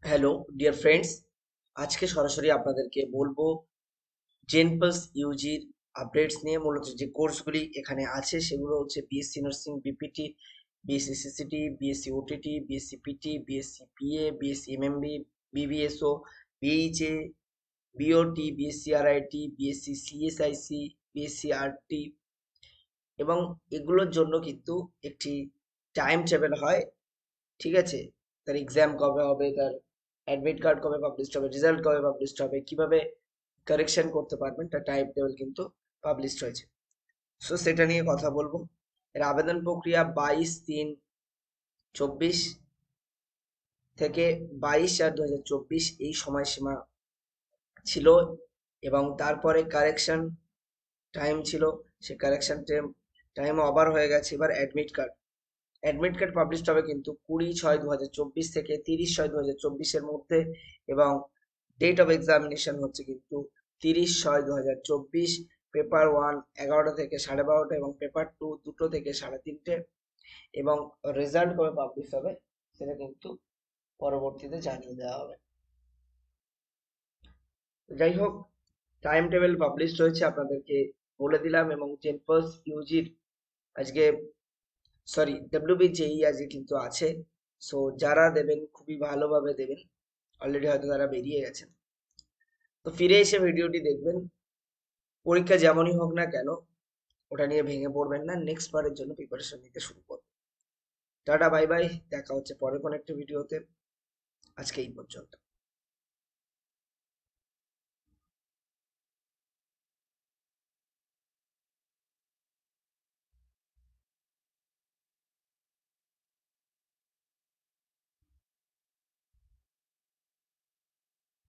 Hello dear friends, আজকে সরাসরি আপনাদেরকে বলবো জেনপালস ইউজির আপডেটস নিয়ে। মূলত যে কোর্সগুলি এখানে আছে সেগুলো হচ্ছে BSc nursing BPT, BSc CCT, BSc OTT, BSc PT, BSc PA, BSc MMB, BBSO, BHA, BOT, BSc RIT, BSc CSIC, BSc RT. এবং এগুলোর জন্য কিন্তু একটি টাইম টেবিল হয়, ঠিক আছে? তার এক্সাম কবে হবে, তার অ্যাডমিট কার্ড কবে পাবলিশড হবে, রেজাল্ট কবে পাবলিশড হবে, কিভাবে কারেকশন করতে পারবেন, তার টাইম টেবিল কিন্তু পাবলিশড হয়েছে। সো সেটা নিয়ে কথা বলবো। এর আবেদন প্রক্রিয়া 22/3/24 থেকে 22/4/2024 এই সময়সীমা ছিল। এবং তারপরে কারেকশন টাইম ছিল, সে কারেকশন টাইম ওভার হয়ে গেছে। এবার অ্যাডমিট কার্ড পাবলিশড হবে কিন্তু 20/6/2024 থেকে 30/6/2024 মধ্যে। এবং ডেট অফ এক্সামিনেশন হচ্ছে কিন্তু 30/6/2024। পেপার 1 11টা থেকে 12:30, এবং পেপার 2 2টো থেকে 3:30। এবং রেজাল্ট কবে পাবলিশ হবে সেটা কিন্তু পরবর্তীতে জানিয়ে দেওয়া হবে। যাই হোক, টাইম টেবিল পাবলিশড হয়েছে আপনাদেরকে বলে দিলাম। এবং জেনপালস ইউজির আজকে, সরি, ডাব্লিউবিজেই আজকে কিন্তু আছে। সো যারা দেবেন খুবই ভালোভাবে দেবেন, অলরেডি হয়তো তারা বেরিয়ে গেছেন। তো ফিরে এসে ভিডিওটি দেখবেন। পরীক্ষা যেমনই হোক না কেন, ওটা নিয়ে ভেঙে পড়বেন না, নেক্সট বারের জন্য প্রিপারেশন নিতে শুরু করবেন। টাটা, বাই বাই, দেখা হচ্ছে পরে কোনো একটা ভিডিওতে। আজকে এই পর্যন্ত।